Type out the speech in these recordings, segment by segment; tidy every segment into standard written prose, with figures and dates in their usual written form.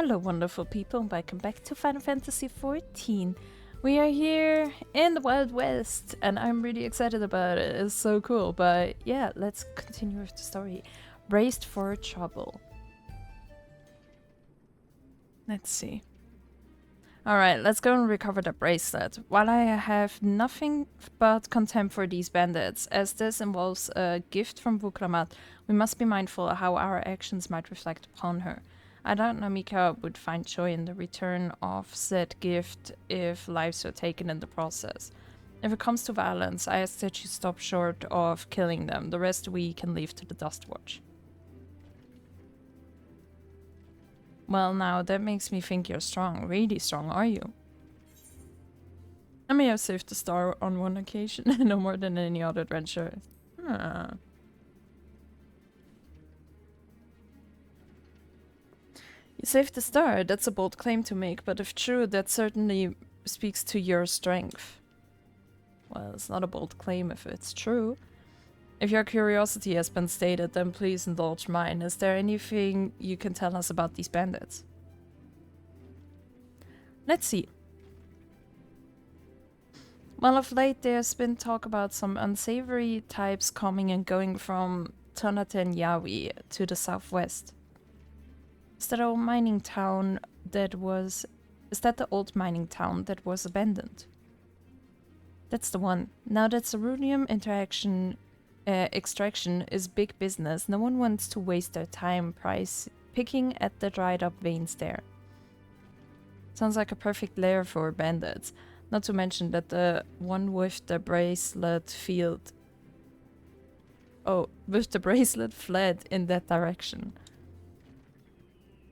Hello wonderful people, welcome back to Final Fantasy XIV. We are here in the Wild West and I'm really excited about it, it's so cool. But yeah, let's continue with the story. Braced for trouble. Let's see. Alright, let's go and recover the bracelet. While I have nothing but contempt for these bandits, as this involves a gift from Vukramat, we must be mindful of how our actions might reflect upon her. I doubt Namika would find joy in the return of said gift if lives were taken in the process. If it comes to violence, I ask that you stop short of killing them. The rest we can leave to the Dustwatch. Well, now that makes me think you're strong. Really strong, are you? I may have saved the star on one occasion, no more than any other adventure. Huh. You saved the star, that's a bold claim to make, but if true, that certainly speaks to your strength. Well, it's not a bold claim if it's true. If your curiosity has been stated, then please indulge mine. Is there anything you can tell us about these bandits? Let's see. Well, of late there's been talk about some unsavory types coming and going from Tonaten Yawi to the southwest. Is that old mining town that was... Is that the old mining town that was abandoned? That's the one. Now that ceruleum extraction is big business, no one wants to waste their time picking at the dried up veins there. Sounds like a perfect lair for bandits. Not to mention that the one with the bracelet fled in that direction.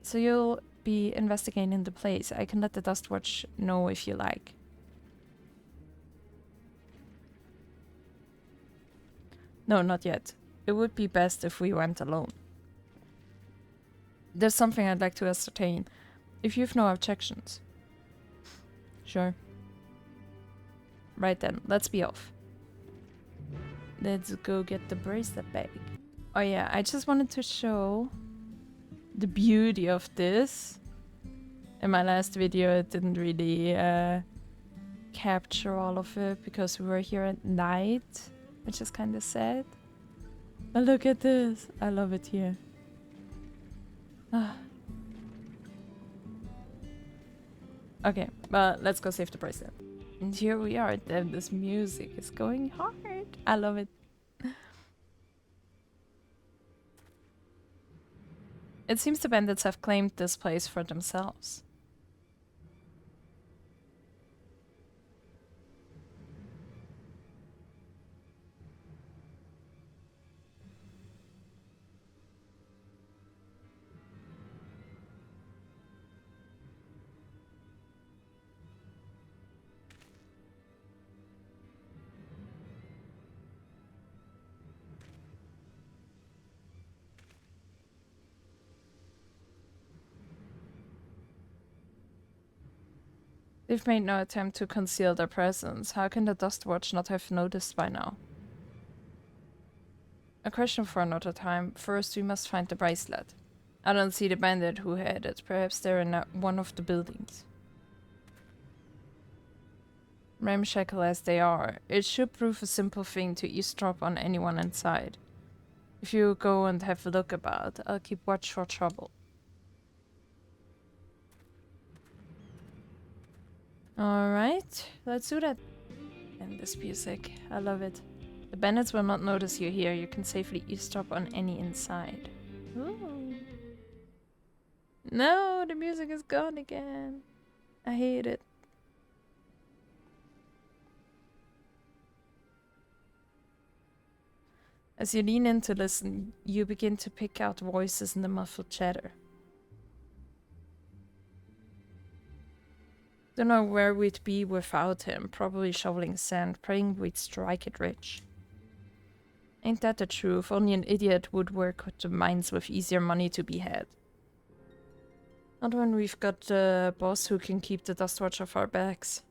So you'll be investigating the place. I can let the Dustwatch know if you like. No, not yet. It would be best if we went alone. There's something I'd like to ascertain. If you've no objections. Sure. Right then, let's be off. Let's go get the bracelet back. Oh yeah, I just wanted to show the beauty of this. In my last video, it didn't really capture all of it because we were here at night, which is kind of sad. But look at this. I love it here. Okay, but let's go save the bracelet. And here we are. Then this music is going hard. I love it. It seems the bandits have claimed this place for themselves. They've made no attempt to conceal their presence. How can the Dustwatch not have noticed by now? A question for another time. First, we must find the bracelet. I don't see the bandit who had it. Perhaps they're in one of the buildings. Ramshackle as they are, it should prove a simple thing to eavesdrop on anyone inside. If you go and have a look about, I'll keep watch for trouble. Alright, let's do that. And this music, I love it. The bandits will not notice you here. You can safely eavesdrop on any inside. Ooh. No, the music is gone again. I hate it. As you lean in to listen, you begin to pick out voices in the muffled chatter. Don't know where we'd be without him. Probably shoveling sand, praying we'd strike it rich. Ain't that the truth? Only an idiot would work with the mines with easier money to be had. Not when we've got the boss who can keep the Dustwatch off our backs.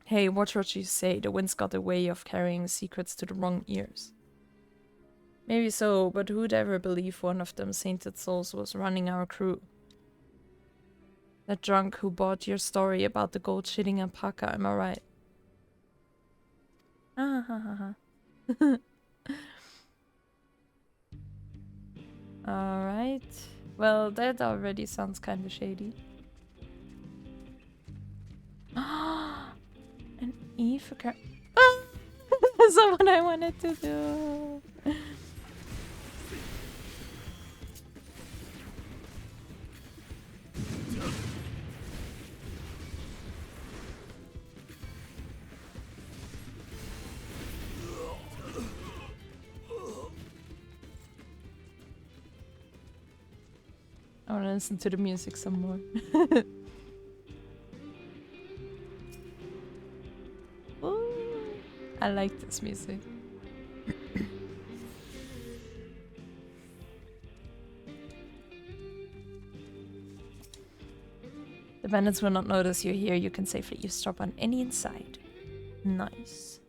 Hey, watch what you say. The wind's got a way of carrying secrets to the wrong ears. Maybe so, but who'd ever believe one of them sainted souls was running our crew? That drunk who bought your story about the gold shitting and Paka, am I right? Ah ha ha ha. Alright. Well, that already sounds kind of shady. An E for car. That's not what I wanted to do. I want to listen to the music some more. Ooh, I like this music. The bandits will not notice you here. You can safely eavesdrop on any inside. Nice.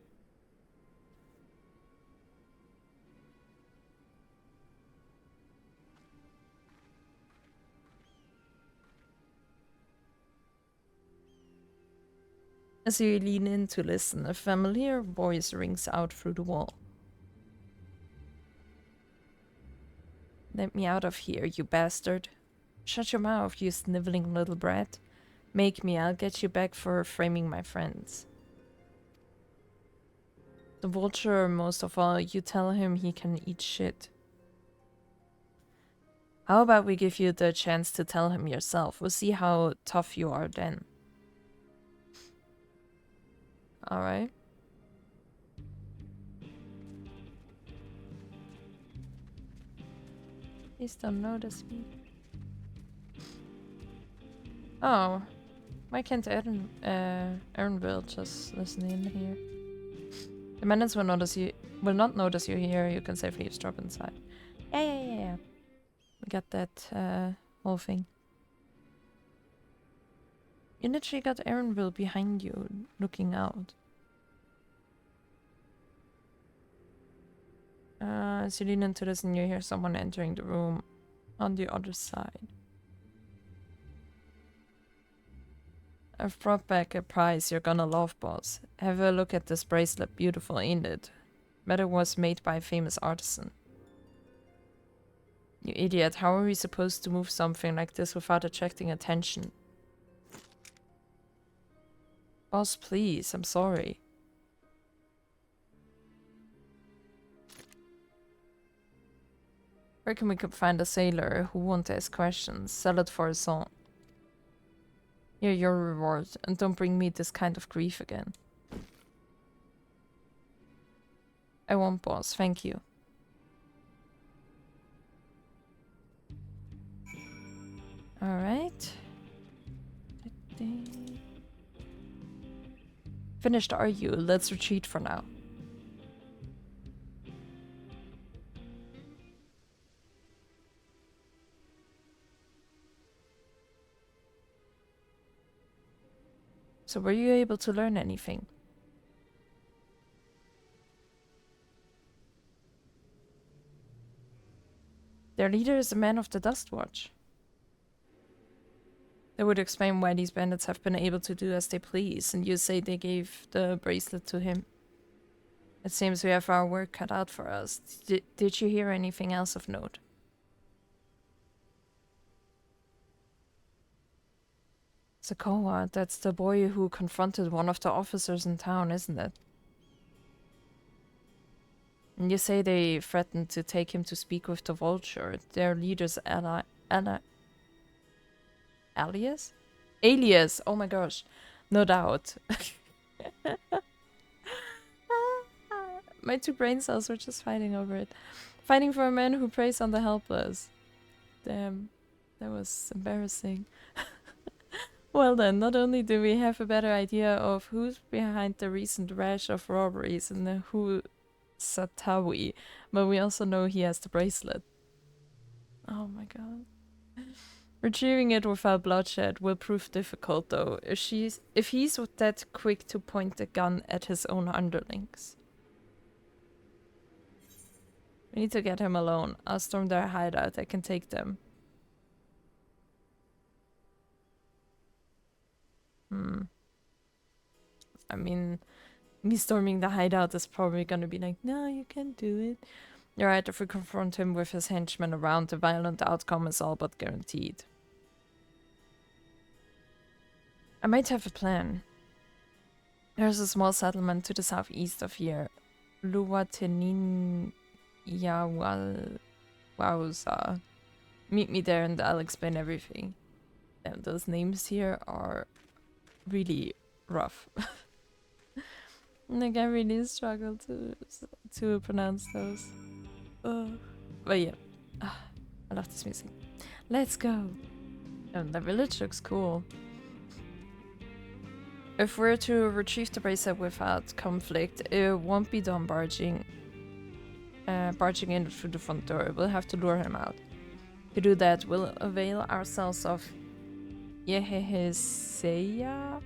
As you lean in to listen, a familiar voice rings out through the wall. Let me out of here, you bastard. Shut your mouth, you sniveling little brat. Make me, I'll get you back for framing my friends. The vulture, most of all, you tell him he can eat shit. How about we give you the chance to tell him yourself? We'll see how tough you are then. Alright. Please don't notice me. Oh. Why can't Erenville just listen in here? The bandits will not notice you here. You can safely eavesdrop inside. Yeah. We got that whole thing. You literally got Erenville behind you, looking out. As you lean into this and you hear someone entering the room on the other side. I've brought back a prize you're gonna love, boss. Have a look at this bracelet. Beautiful, ain't it? Bet it was made by a famous artisan. You idiot, how are we supposed to move something like this without attracting attention? Boss, please, I'm sorry. Reckon we could find a sailor who won't ask questions. Sell it for a song. Here, your reward, and don't bring me this kind of grief again. I won't, boss, thank you. Alright. Finished, are you? Let's retreat for now. So were you able to learn anything? Their leader is a man of the Dust Watch. That would explain why these bandits have been able to do as they please, and you say they gave the bracelet to him. It seems we have our work cut out for us. Did you hear anything else of note? Zekowa, that's the boy who confronted one of the officers in town, isn't it? And you say they threatened to take him to speak with the vulture, their leader's alias? Alias! Oh my gosh. No doubt. My two brain cells were just fighting over it. Fighting for a man who preys on the helpless. Damn. That was embarrassing. Well then, not only do we have a better idea of who's behind the recent rash of robberies in the Satawi, but we also know he has the bracelet. Oh my god. Retrieving it without bloodshed will prove difficult though, if he's that quick to point the gun at his own underlings. We need to get him alone. I'll storm their hideout, I can take them. I mean, me storming the hideout is probably gonna be like, no, you can't do it. You're right, if we confront him with his henchmen around, the violent outcome is all but guaranteed. I might have a plan. There's a small settlement to the southeast of here. Luwatenin Yawalwauza. Meet me there and I'll explain everything. Damn, those names here are really rough. Like, I really struggle to pronounce those. But yeah, I love this music. Let's go. The village looks cool. If we're to retrieve the bracelet without conflict, it won't be done barging in through the front door. We'll have to lure him out. To do that, we'll avail ourselves of Yeheheseya,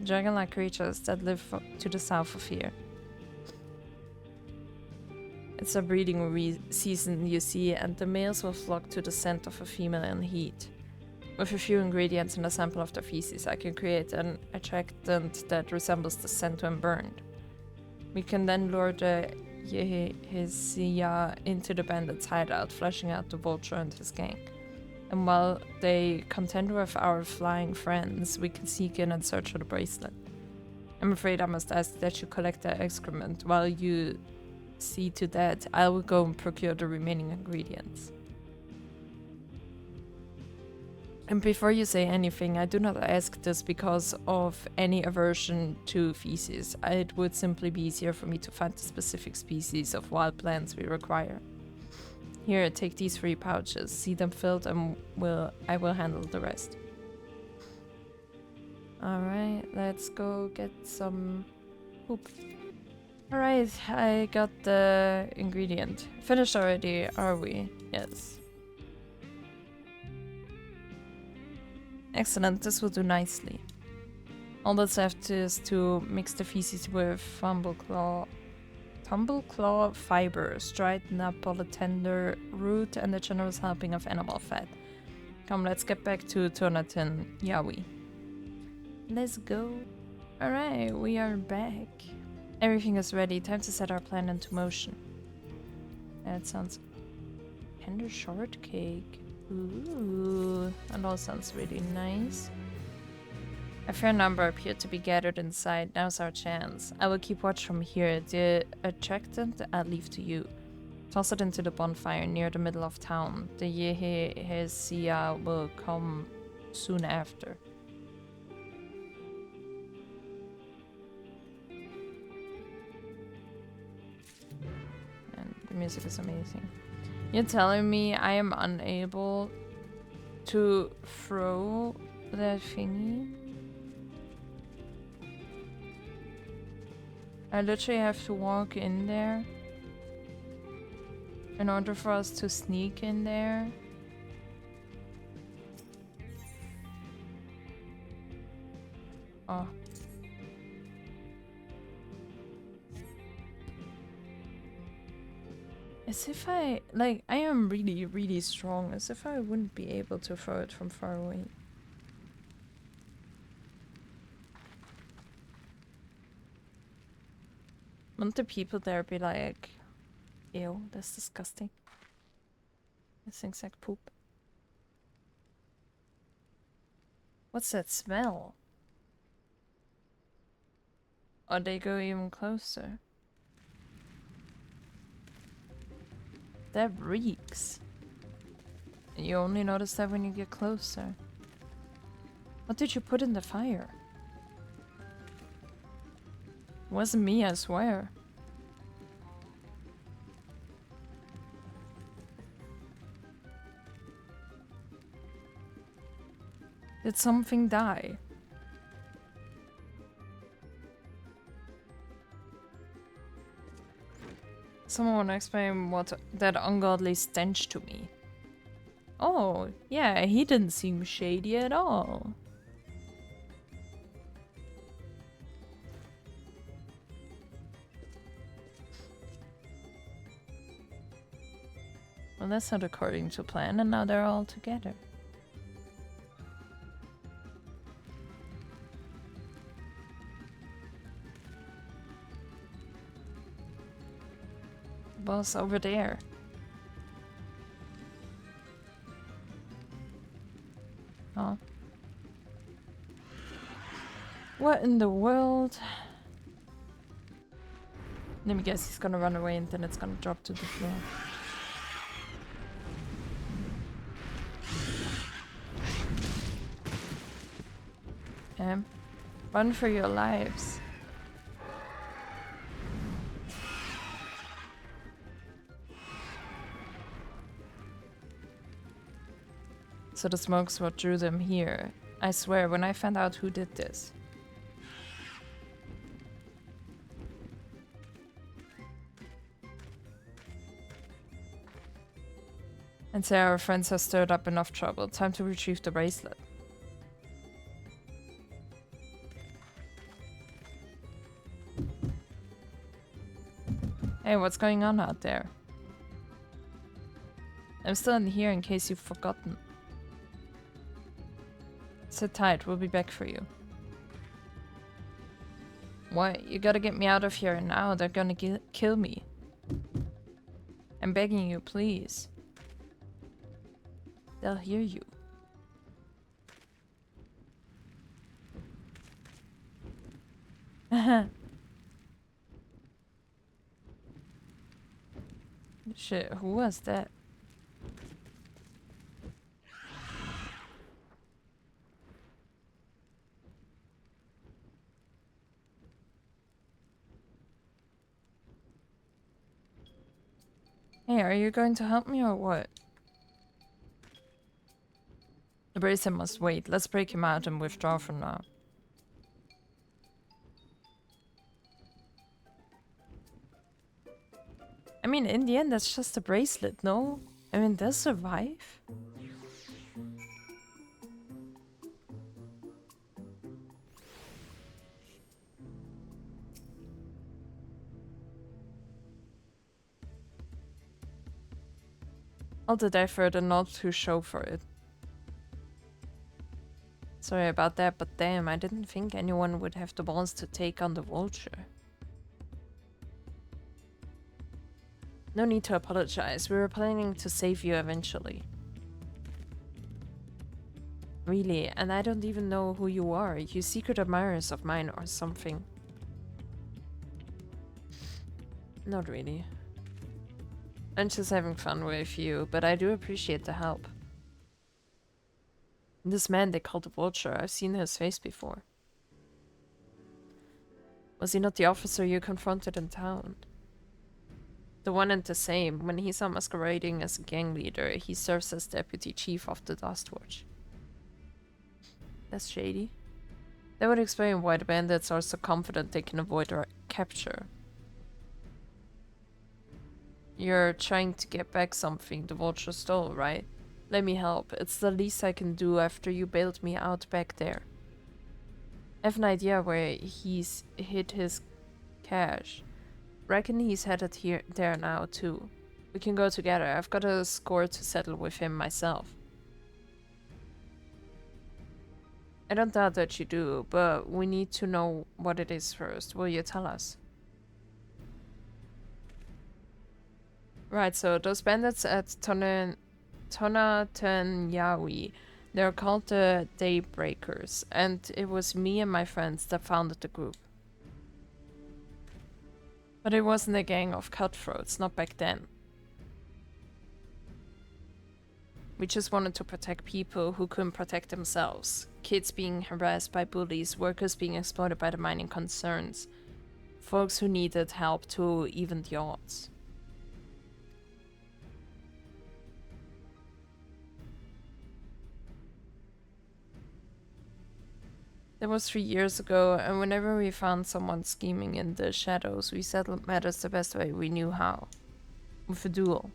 dragon-like creatures that live to the south of here. It's a breeding season, you see, and the males will flock to the scent of a female in heat. With a few ingredients and a sample of the feces, I can create an attractant that resembles the scent when burned. We can then lure the Yeheheseya into the bandits' hideout, fleshing out the vulture and his gang. And while they contend with our flying friends, we can sneak in and search for the bracelet. I'm afraid I must ask that you collect their excrement. While you see to that, I will go and procure the remaining ingredients. And before you say anything, I do not ask this because of any aversion to feces. It would simply be easier for me to find the specific species of wild plants we require. Here, take these 3 pouches, see them filled, and I will handle the rest. Alright, let's go get some poop. Alright, I got the ingredient. Finished already, are we? Yes. Excellent, this will do nicely. All that's left is to mix the feces with Tumbleclaw fiber, dried Napolitander root, and a generous helping of animal fat. Come, let's get back to Tonatin Yawi. Let's go. Alright, we are back. Everything is ready, time to set our plan into motion. That sounds... tender shortcake. Ooh, that all sounds really nice. A fair number appear to be gathered inside. Now's our chance. I will keep watch from here. The attractant I'll leave to you. Toss it into the bonfire near the middle of town. The Yeheheseya will come soon after. And the music is amazing. You're telling me I am unable to throw that thingy? I literally have to walk in there in order for us to sneak in there. Oh. As if I am really, really strong, as if I wouldn't be able to throw it from far away. Wouldn't the people there be like, ew, that's disgusting. This thing's like poop. What's that smell? Or they go even closer. That reeks. You only notice that when you get closer. What did you put in the fire? It wasn't me, I swear. Did something die? Someone wanna explain what that ungodly stench to me. Oh, yeah, he didn't seem shady at all. Well, that's not according to plan, and now they're all together. boss over there. Oh. What in the world? Let me guess, he's gonna run away and then it's gonna drop to the floor. Run for your lives. So the smoke's what drew them here. I swear, when I found out who did this. And say our friends have stirred up enough trouble. Time to retrieve the bracelet. Hey, what's going on out there? I'm still in here in case you've forgotten. Sit tight, we'll be back for you. What? You gotta get me out of here now, they're gonna kill me. I'm begging you, please. They'll hear you. Shit, who was that? Hey, are you going to help me or what? The bracelet must wait. Let's break him out and withdraw from now. I mean, in the end, that's just a bracelet, no? I mean, they'll survive. All the effort and not to show for it. Sorry about that, but damn, I didn't think anyone would have the balls to take on the vulture. No need to apologize, we were planning to save you eventually. Really, and I don't even know who you are. You secret admirers of mine or something. Not really. I'm just having fun with you, but I do appreciate the help. This man they call the Vulture, I've seen his face before. Was he not the officer you confronted in town? The one and the same. When he's not masquerading as a gang leader, he serves as deputy chief of the Dust Watch. That's shady. That would explain why the bandits are so confident they can avoid our capture. You're trying to get back something the Vulture stole, right? Let me help. It's the least I can do after you bailed me out back there. I have an idea where he's hid his cash. Reckon he's headed there now too. We can go together. I've got a score to settle with him myself. I don't doubt that you do, but we need to know what it is first. Will you tell us? Right, so those bandits at Tonatenyawi, they're called the Daybreakers, and it was me and my friends that founded the group. But it wasn't a gang of cutthroats, not back then. We just wanted to protect people who couldn't protect themselves. Kids being harassed by bullies, workers being exploited by the mining concerns, folks who needed help to even the odds. That was 3 years ago, and whenever we found someone scheming in the shadows, we settled matters the best way we knew how. With a duel.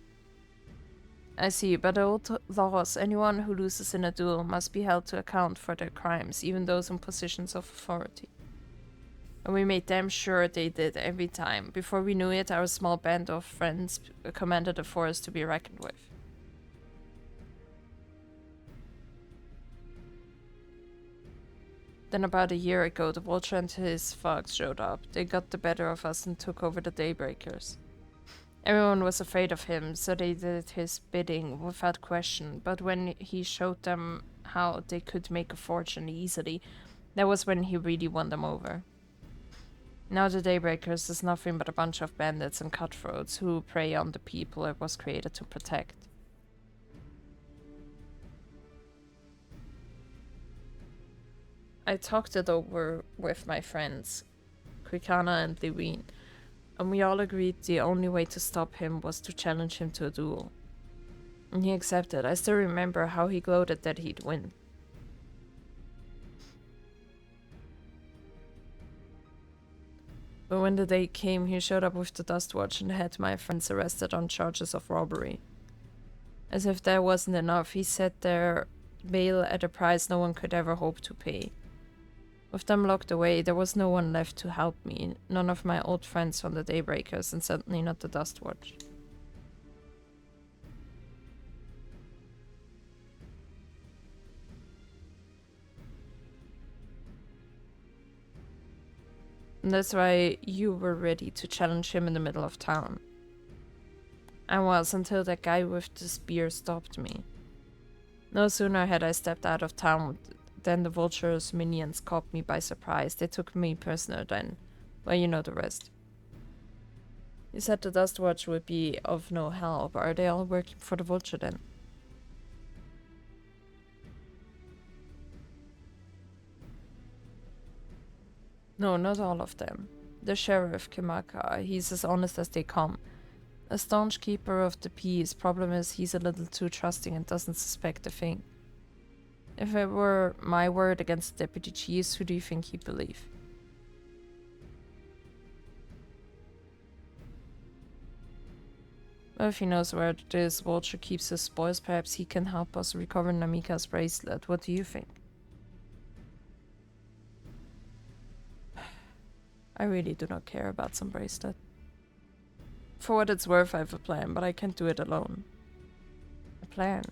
I see, by the old laws, anyone who loses in a duel must be held to account for their crimes, even those in positions of authority. And we made damn sure they did every time. Before we knew it, our small band of friends commanded a force to be reckoned with. Then about a year ago, the Vulture and his thugs showed up. They got the better of us and took over the Daybreakers. Everyone was afraid of him, so they did his bidding without question, but when he showed them how they could make a fortune easily, that was when he really won them over. Now the Daybreakers is nothing but a bunch of bandits and cutthroats who prey on the people it was created to protect. I talked it over with my friends, Krikana and Lewin, and we all agreed the only way to stop him was to challenge him to a duel. And he accepted. I still remember how he gloated that he'd win. But when the day came, he showed up with the dust watch and had my friends arrested on charges of robbery. As if that wasn't enough, he set their bail at a price no one could ever hope to pay. With them locked away, there was no one left to help me, none of my old friends from the Daybreakers, and certainly not the Dust Watch. And that's why you were ready to challenge him in the middle of town. I was, until that guy with the spear stopped me. No sooner had I stepped out of town than the Vulture's minions caught me by surprise. They took me prisoner then. Well, you know the rest. You said the Dust Watch would be of no help. Are they all working for the Vulture then? No, not all of them. The Sheriff, Kimaka, he's as honest as they come. A staunch keeper of the peace. Problem is, he's a little too trusting and doesn't suspect a thing. If it were my word against the deputy chiefs, who do you think he'd believe? Well, if he knows where this vulture keeps his spoils, perhaps he can help us recover Namika's bracelet. What do you think? I really do not care about some bracelet. For what it's worth, I have a plan, but I can't do it alone. A plan?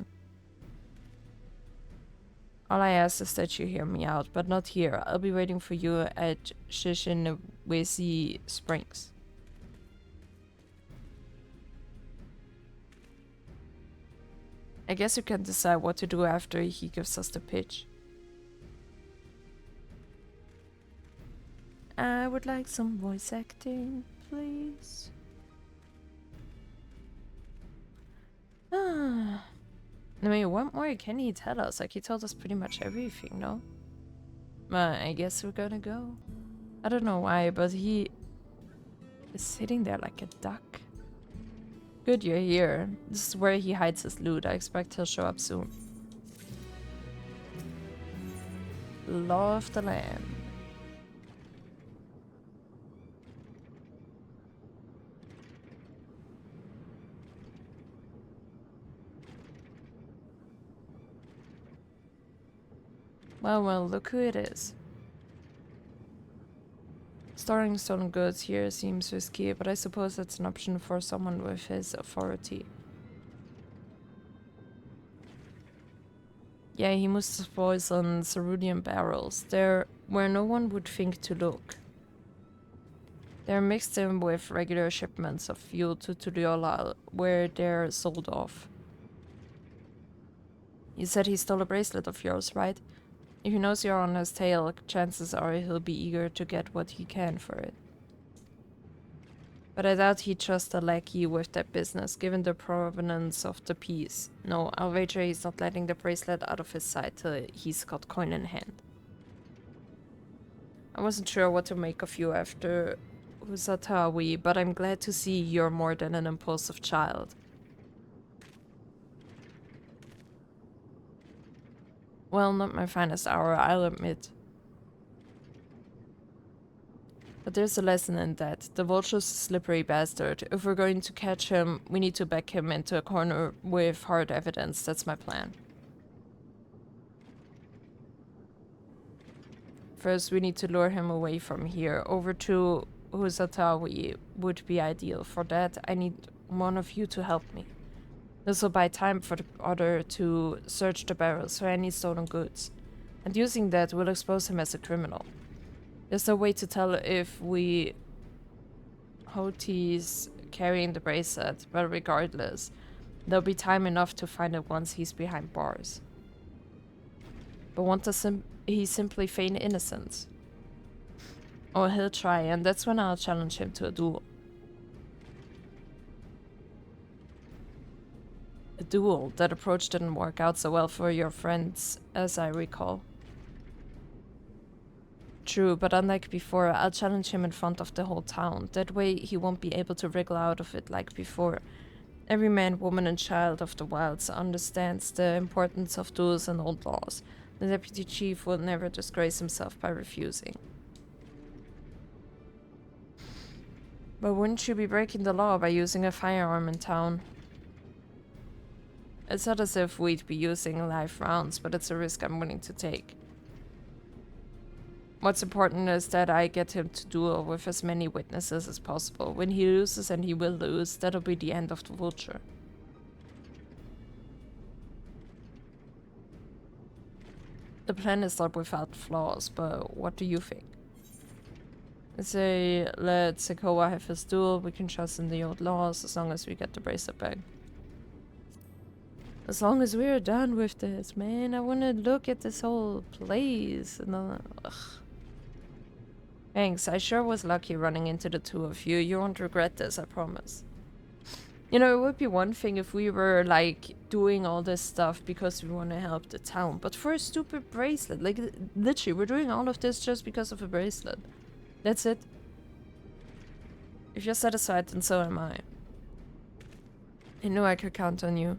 All I ask is that you hear me out, but not here. I'll be waiting for you at Shishinawesi Springs. I guess you can decide what to do after he gives us the pitch. I would like some voice acting, please. I mean, what more can he tell us? Like, he told us pretty much everything, no? I guess we're gonna go. I don't know why, but he is sitting there like a duck. Good, you're here. This is where he hides his loot. I expect he'll show up soon. Law of the land. Well, look who it is. Storing stolen goods here seems risky, but I suppose that's an option for someone with his authority. Yeah, he must have poisoned cerulean barrels there where no one would think to look. They're mixed in with regular shipments of fuel to Tuliola, where they're sold off. You said he stole a bracelet of yours, right? If he knows you're on his tail, chances are he'll be eager to get what he can for it. But I doubt he'd trust a lackey with that business, given the provenance of the piece. No, I'll wager he's not letting the bracelet out of his sight till he's got coin in hand. I wasn't sure what to make of you after Usatawi, but I'm glad to see you're more than an impulsive child. Well, not my finest hour, I'll admit. But there's a lesson in that. The Vulture's a slippery bastard. If we're going to catch him, we need to back him into a corner with hard evidence. That's my plan. First, we need to lure him away from here. Over to Usatawi would be ideal. For that, I need one of you to help me. This will buy time for the other to search the barrels for any stolen goods. And using that will expose him as a criminal. There's no way to tell if we Hotis carrying the bracelet, but regardless, there'll be time enough to find it once he's behind bars. But won't he simply feign innocence? Or he'll try, and that's when I'll challenge him to a duel. A duel. That approach didn't work out so well for your friends, as I recall. True, but unlike before, I'll challenge him in front of the whole town. That way he won't be able to wriggle out of it like before. Every man, woman and child of the wilds understands the importance of duels and old laws. The deputy chief will never disgrace himself by refusing. But wouldn't you be breaking the law by using a firearm in town? It's not as if we'd be using live rounds, but it's a risk I'm willing to take. What's important is that I get him to duel with as many witnesses as possible. When he loses, and he will lose, that'll be the end of the vulture. The plan is not without flaws, but what do you think? I say let Zekowa have his duel, we can trust in the old laws as long as we get the bracelet back. As long as we're done with this, man, I wanna look at this whole place and ugh. Thanks, I sure was lucky running into the two of you. You won't regret this, I promise. You know, it would be one thing if we were, like, doing all this stuff because we want to help the town. But for a stupid bracelet, like, literally, we're doing all of this just because of a bracelet. That's it. If you're satisfied, then so am I. I knew I could count on you.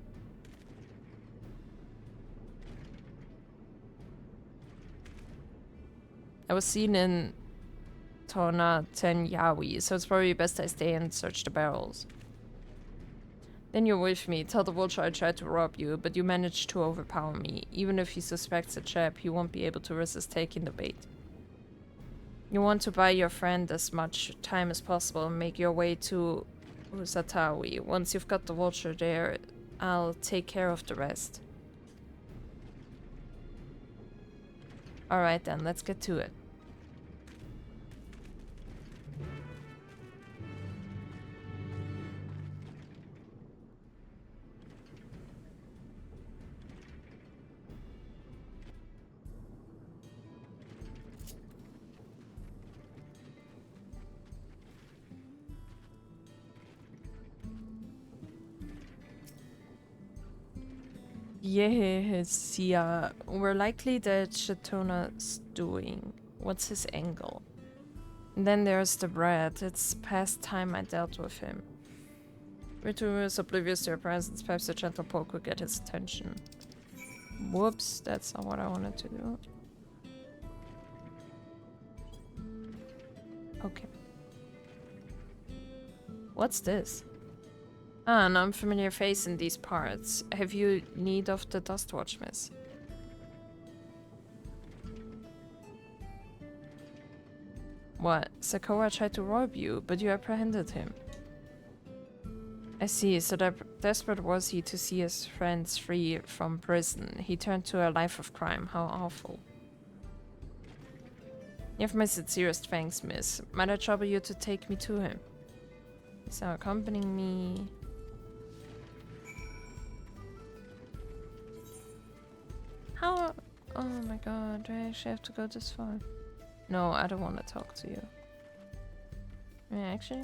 I was seen in Tona Ten Yawi, so it's probably best I stay and search the barrels. Then you're with me. Tell the vulture I tried to rob you, but you managed to overpower me. Even if he suspects a trap, he won't be able to resist taking the bait. You want to buy your friend as much time as possible and make your way to Usatawi. Once you've got the vulture there, I'll take care of the rest. Alright then, let's get to it. Yes, yeah. We're likely that Shatona's doing. What's his angle? And then there's the brat. It's past time I dealt with him. Vtuber is oblivious to your presence. Perhaps a gentle poke will get his attention. Whoops, that's not what I wanted to do. Okay. What's this? Ah, an unfamiliar face in these parts. Have you need of the dust watch, miss? What? Zekowa tried to rob you, but you apprehended him. I see, so desperate was he to see his friends free from prison. He turned to a life of crime. How awful. You have my sincerest thanks, miss. Might I trouble you to take me to him? He's now accompanying me. How? Oh my god, do I actually have to go this far? No, I don't want to talk to you. Yeah, actually?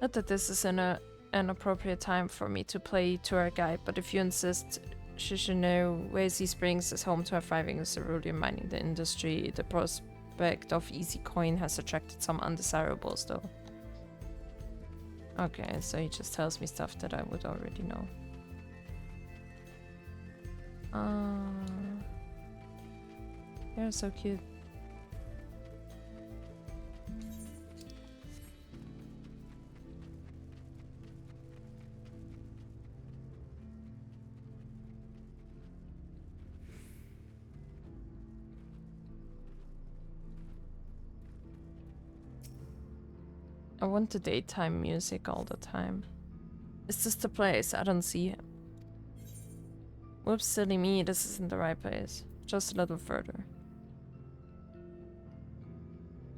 Not that this is an appropriate time for me to play tour guide, but if you insist, Shishino Wazy Springs is home to a thriving cerulean mining industry. The prospect of easy coin has attracted some undesirables, though. Okay, so he just tells me stuff that I would already know. They're so cute. I want the daytime music all the time. Is this the place? I don't see him. Whoops, silly me, this isn't the right place. Just a little further.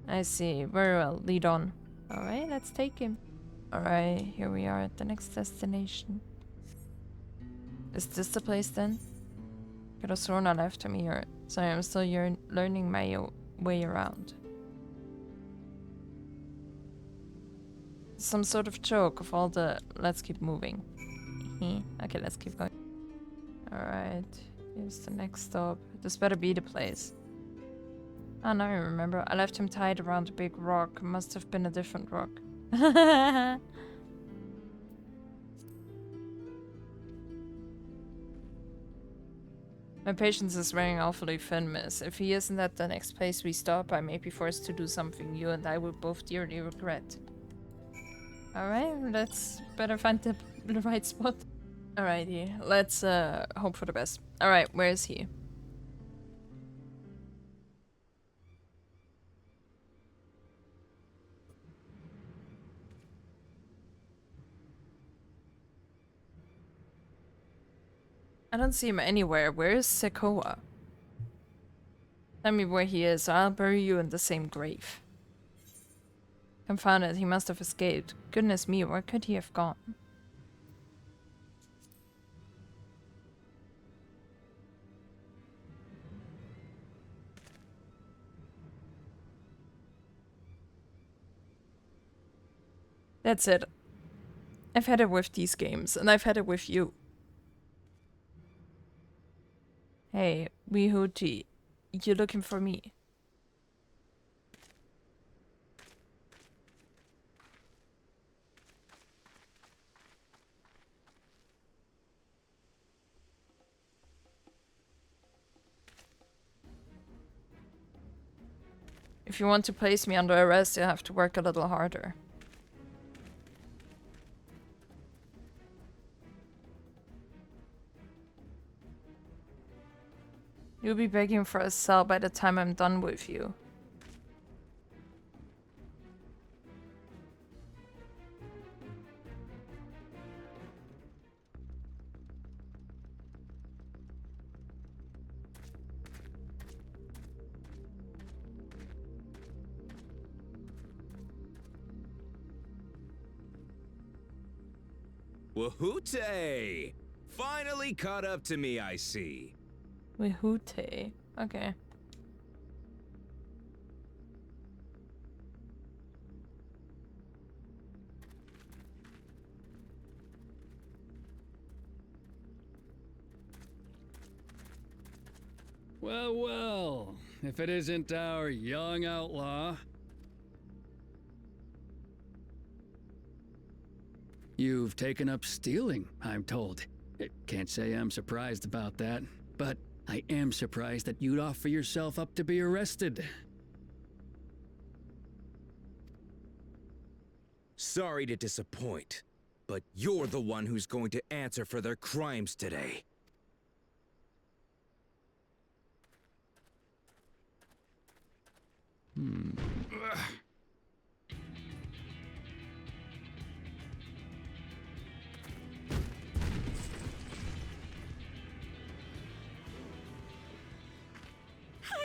I see. Very well, lead on. Alright, let's take him. Alright, here we are at the next destination. Is this the place then? Could have sworn I left him here, so I'm still learning my way around. Some sort of joke of all the let's keep moving. Okay, let's keep going. Alright, here's the next stop. This better be the place. Oh, now I remember. I left him tied around a big rock. Must have been a different rock. My patience is wearing awfully thin, miss. If he isn't at the next place we stop, I may be forced to do something you and I will both dearly regret. Alright, let's better find the right spot. Alrighty, let's hope for the best. Alright, where is he? I don't see him anywhere. Where is Zekowa? Tell me where he is, or I'll bury you in the same grave. Confound it, he must have escaped. Goodness me, where could he have gone? That's it. I've had it with these games, and I've had it with you. Hey, Wihuti, you looking for me? If you want to place me under arrest, you'll have to work a little harder. You'll be begging for a cell by the time I'm done with you. Wahoote! Finally caught up to me, I see. Wihute. Okay. Well, well, if it isn't our young outlaw. You've taken up stealing, I'm told. Can't say I'm surprised about that, but I am surprised that you'd offer yourself up to be arrested. Sorry to disappoint, but you're the one who's going to answer for their crimes today.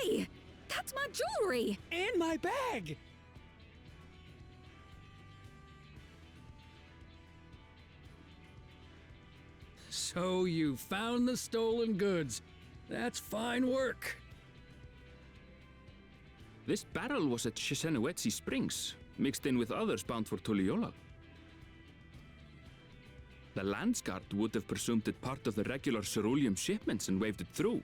Hey, that's my jewelry! And my bag! So you found the stolen goods. That's fine work. This barrel was at Shisenuetsi Springs, mixed in with others bound for Tuliyola. The Landsguard would have presumed it part of the regular ceruleum shipments and waved it through.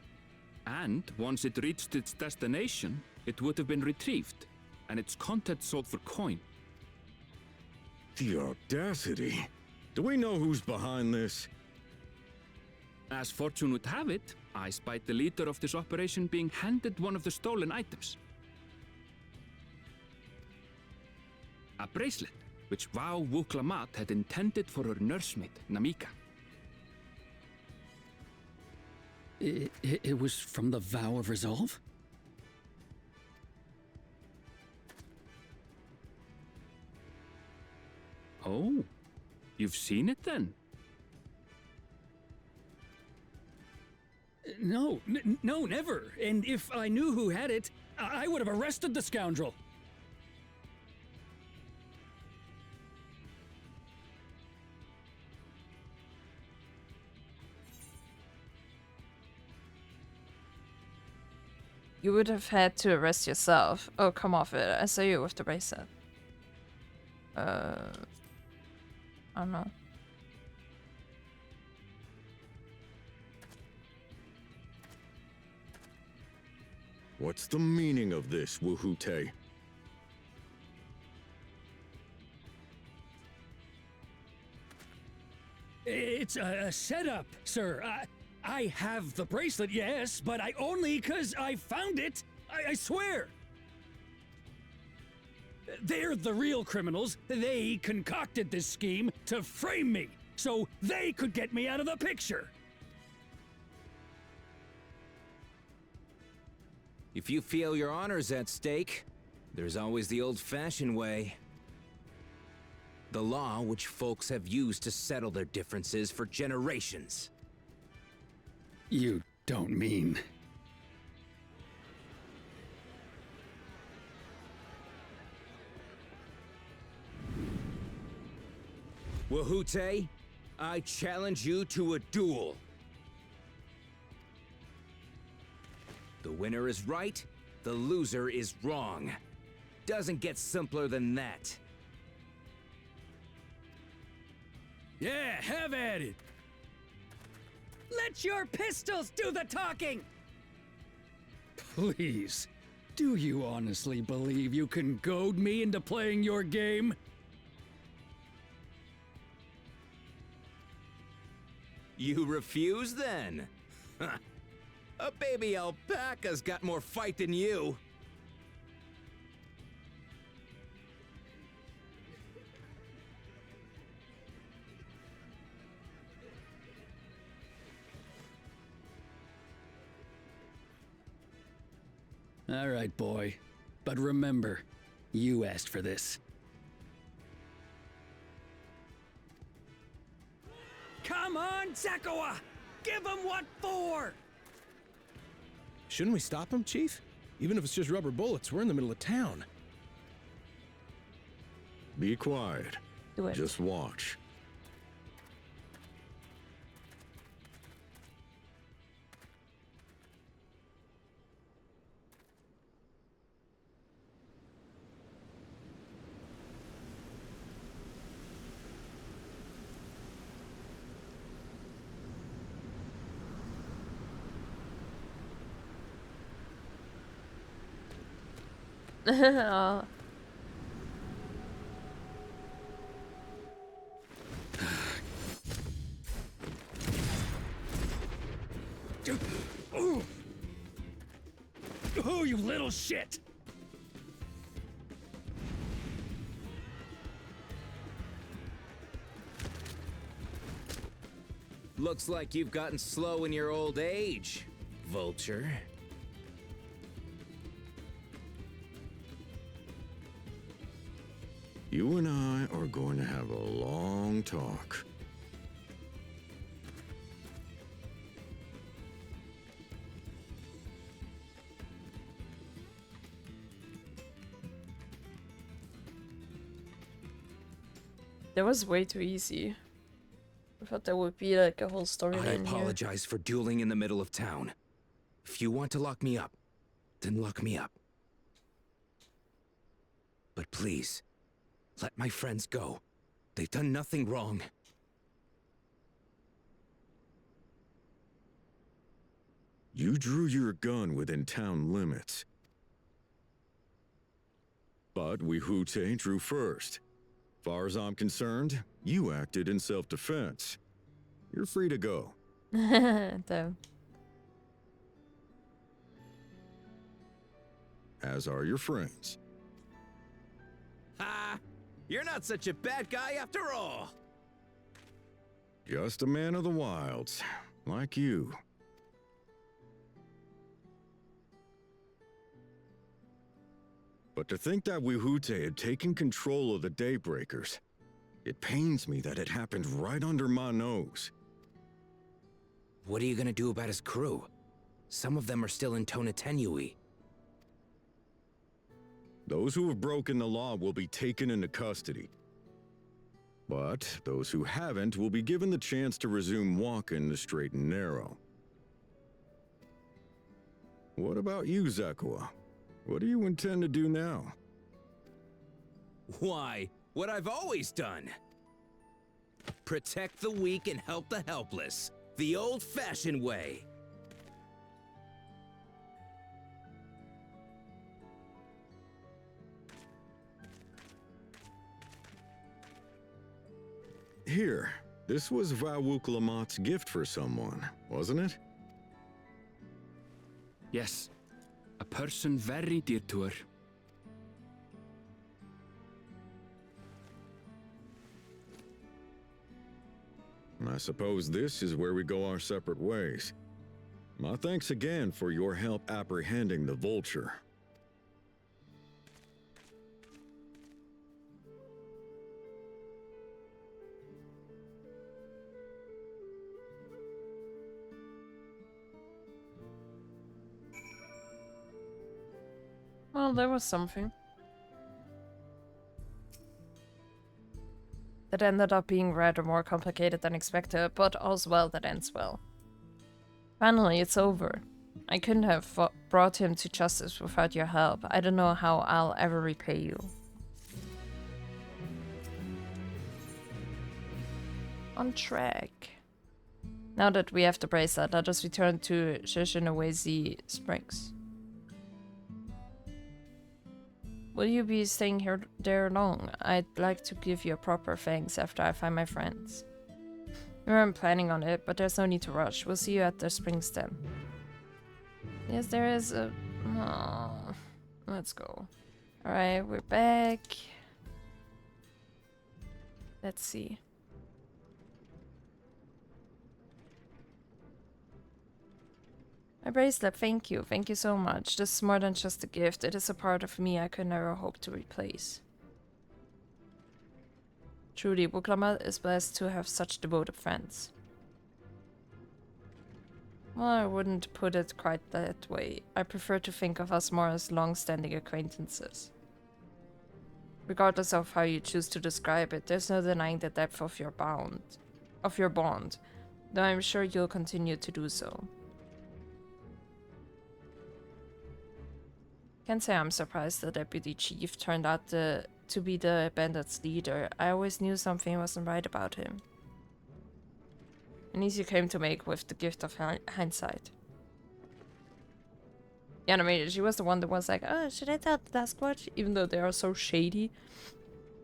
And once it reached its destination, it would have been retrieved, and its contents sold for coin. The audacity. Do we know who's behind this? As fortune would have it, I spied the leader of this operation being handed one of the stolen items. A bracelet, which Vau Wuklamat had intended for her nursemaid, Namika. It was from the Vow of Resolve? Oh, you've seen it then? No, no, never. And if I knew who had it, I would have arrested the scoundrel. You would have had to arrest yourself. Oh, come off it. I saw you with the bracelet. I don't know. What's the meaning of this, Woohoote? It's a setup, sir. I have the bracelet, yes, but I only 'cause I found it. I swear. They're the real criminals. They concocted this scheme to frame me, so they could get me out of the picture. If you feel your honor's at stake, there's always the old-fashioned way. The law which folks have used to settle their differences for generations. You don't mean... Woohoote, I challenge you to a duel. The winner is right, the loser is wrong. Doesn't get simpler than that. Yeah, have at it. Let your pistols do the talking! Please, do you honestly believe you can goad me into playing your game? You refuse then? A baby alpaca's got more fight than you. All right, boy. But remember, you asked for this. Come on, Zekowa! Give him what for! Shouldn't we stop him, Chief? Even if it's just rubber bullets, we're in the middle of town. Be quiet. Do it. Just watch. Oh. Oh, you little shit! Looks like you've gotten slow in your old age, Vulture. You and I are going to have a long talk. That was way too easy. I thought there would be like a whole I storyline here. apologize for dueling in the middle of town. If you want to lock me up, then lock me up. But please, let my friends go. They've done nothing wrong. You drew your gun within town limits. But Woohoote drew first. Far as I'm concerned, you acted in self-defense. You're free to go. Though. As are your friends. Ha! You're not such a bad guy after all! Just a man of the wilds, like you. But to think that Woohoote had taken control of the Daybreakers, it pains me that it happened right under my nose. What are you gonna do about his crew? Some of them are still in Tonatenui. Those who have broken the law will be taken into custody. But those who haven't will be given the chance to resume walking the straight and narrow. What about you, Zekowa? What do you intend to do now? Why, what I've always done. Protect the weak and help the helpless. The old-fashioned way. Here, this was Vauklamat's gift for someone, wasn't it? Yes, a person very dear to her. I suppose this is where we go our separate ways. My thanks again for your help apprehending the vulture. Well, there was something. That ended up being rather more complicated than expected, but all's well that ends well. Finally, it's over. I couldn't have brought him to justice without your help. I don't know how I'll ever repay you. On track. Now that we have the bracelet, let us return to Shishinawezi Springs. Will you be staying there long? I'd like to give you a proper thanks after I find my friends. We weren't planning on it, but there's no need to rush. We'll see you at the springs then. Yes, there is a... Oh, let's go. Alright, we're back. Let's see. My bracelet, thank you. Thank you so much. This is more than just a gift. It is a part of me I could never hope to replace. Truly, Buklamat is blessed to have such devoted friends. Well, I wouldn't put it quite that way. I prefer to think of us more as long-standing acquaintances. Regardless of how you choose to describe it, there's no denying the depth of your bond, though I'm sure you'll continue to do so. Can't say I'm surprised the deputy chief turned out to be the bandits' leader. I always knew something wasn't right about him. An easy claim to make with the gift of hindsight. The animator, she was the one that was like, oh, should I tell the Sasquatch? Even though they are so shady.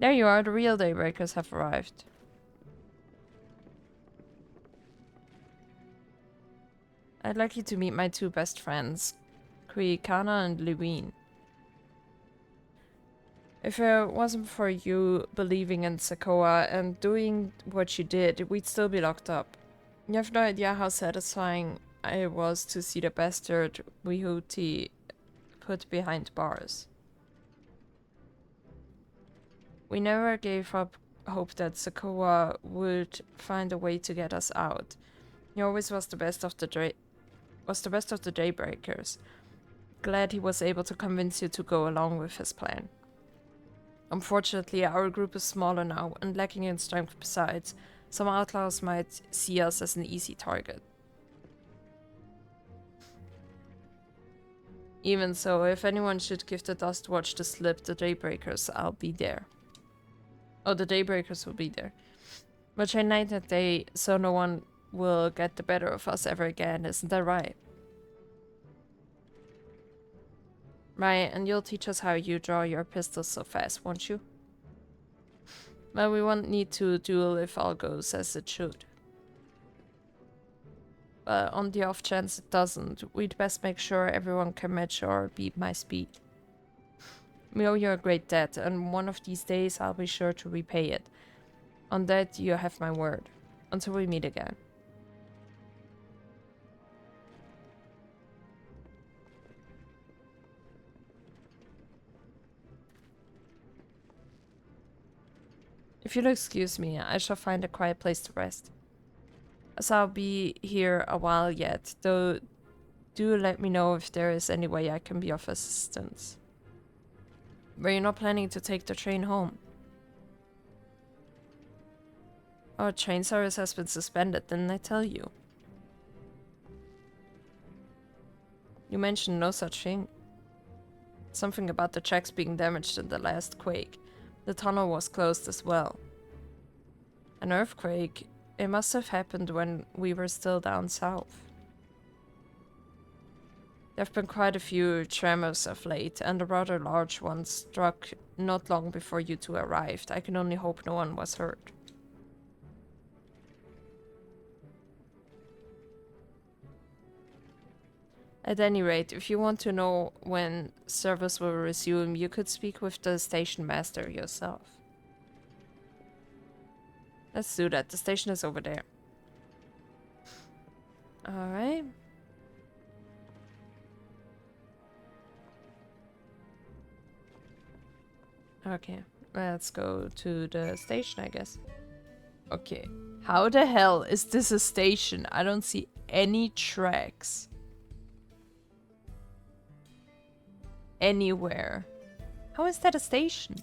There you are, the real Daybreakers have arrived. I'd like you to meet my two best friends, Kuikana and Lewin. If it wasn't for you believing in Zekowa and doing what you did, we'd still be locked up. You have no idea how satisfying it was to see the bastard Vihuti put behind bars. We never gave up hope that Zekowa would find a way to get us out. He always was the best of the Daybreakers. Glad he was able to convince you to go along with his plan. Unfortunately, our group is smaller now and lacking in strength besides. Some outlaws might see us as an easy target. Even so, if anyone should give the Dust Watch the slip, the Daybreakers, I'll be there. Oh, the Daybreakers will be there. But try night and day, so no one will get the better of us ever again, isn't that right? Right, and you'll teach us how you draw your pistols so fast, won't you? Well, we won't need to duel if all goes as it should. But on the off chance it doesn't, we'd best make sure everyone can match or beat my speed. We owe you a great debt, and one of these days I'll be sure to repay it. On that, you have my word. Until we meet again. If you'll excuse me, I shall find a quiet place to rest. As I'll be here a while yet, though do let me know if there is any way I can be of assistance. Were you not planning to take the train home? Our train service has been suspended, didn't I tell you? You mentioned no such thing. Something about the tracks being damaged in the last quake. The tunnel was closed as well. An earthquake? It must have happened when we were still down south. There have been quite a few tremors of late, and a rather large one struck not long before you two arrived. I can only hope no one was hurt. At any rate, if you want to know when service will resume, you could speak with the station master yourself. Let's do that. The station is over there. Alright. Okay, let's go to the station, I guess. Okay, how the hell is this a station? I don't see any tracks. Anywhere. How is that a station?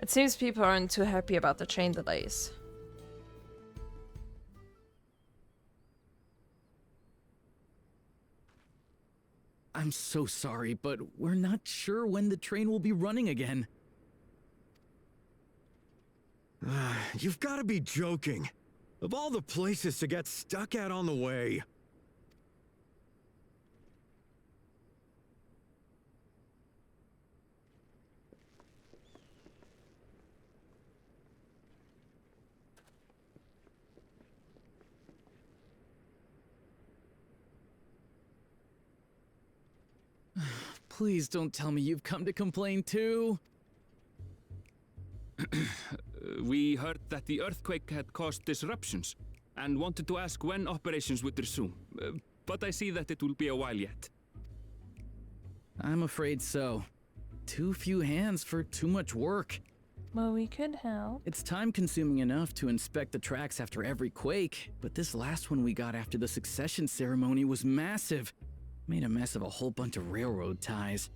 It seems people aren't too happy about the train delays. I'm so sorry, but we're not sure when the train will be running again. You've got to be joking. Of all the places to get stuck at on the way. Please don't tell me you've come to complain too. We heard that the earthquake had caused disruptions and wanted to ask when operations would resume. But I see that it will be a while yet. I'm afraid so. Too few hands for too much work. Well, we could help. It's time-consuming enough to inspect the tracks after every quake, but this last one we got after the succession ceremony was massive. Made a mess of a whole bunch of railroad ties.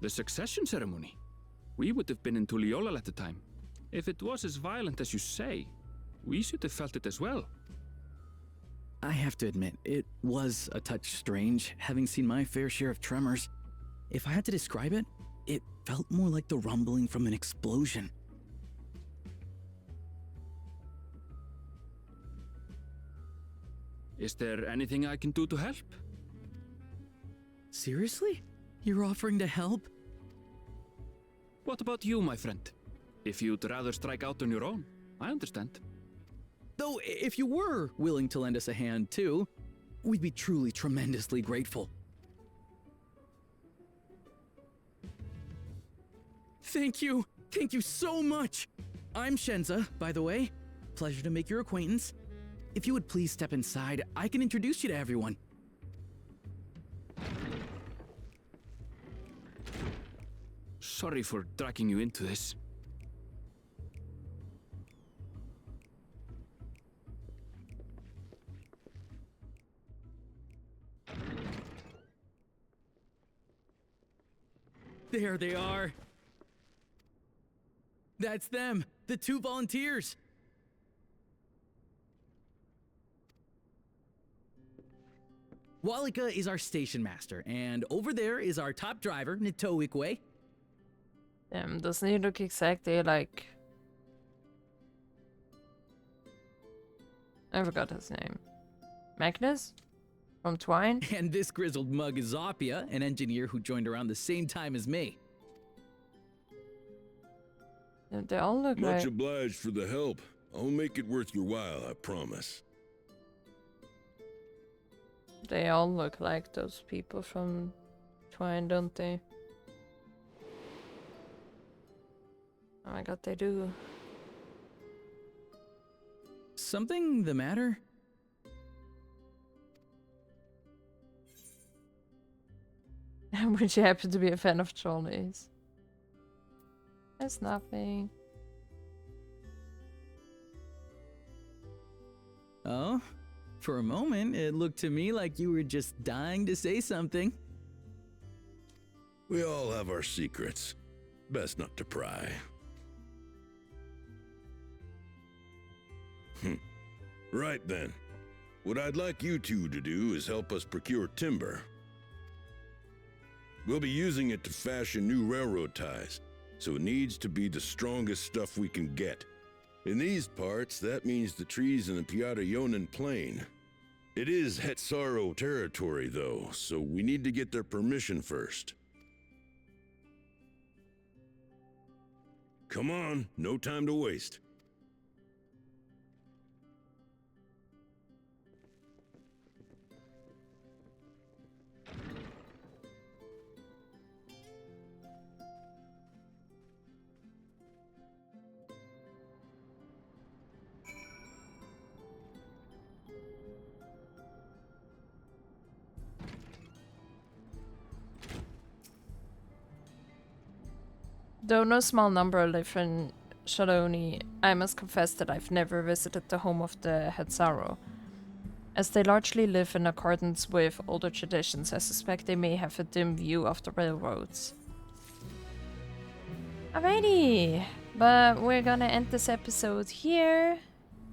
The succession ceremony? We would have been in Tuliolal at the time. If it was as violent as you say, we should have felt it as well. I have to admit, it was a touch strange, having seen my fair share of tremors. If I had to describe it, it felt more like the rumbling from an explosion. Is there anything I can do to help? Seriously? You're offering to help? What about you, my friend? If you'd rather strike out on your own, I understand. Though, if you were willing to lend us a hand too, we'd be truly tremendously grateful. Thank you! Thank you so much! I'm Shenza, by the way. Pleasure to make your acquaintance. If you would please step inside, I can introduce you to everyone. Sorry for dragging you into this. There they are. That's them, the 2 volunteers. Walika is our station master, and over there is our top driver, Nitoikwe. Doesn't he look exactly like... I forgot his name. Magnus? From Twine? And this grizzled mug is Zopia, an engineer who joined around the same time as me. They all look Much like... obliged for the help. I'll make it worth your while, I promise. They all look like those people from Twine, don't they? Oh my god, they do. Something the matter? Would you happen to be a fan of trolleys? There's nothing. Oh? For a moment, it looked to me like you were just dying to say something. We all have our secrets. Best not to pry. Right then. What I'd like you two to do is help us procure timber. We'll be using it to fashion new railroad ties, so it needs to be the strongest stuff we can get. In these parts, that means the trees in the Piata-Yonan Plain. It is Hetsaro territory, though, so we need to get their permission first. Come on, no time to waste. Though no small number live in Shaloni, I must confess that I've never visited the home of the Hetsaro. As they largely live in accordance with older traditions, I suspect they may have a dim view of the railroads. Alrighty, but we're gonna end this episode here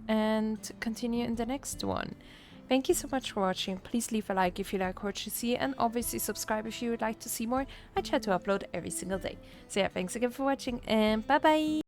and continue in the next one. Thank you so much for watching. Please leave a like if you like what you see, and obviously subscribe if you would like to see more. I try to upload every single day. So yeah, thanks again for watching, and bye bye!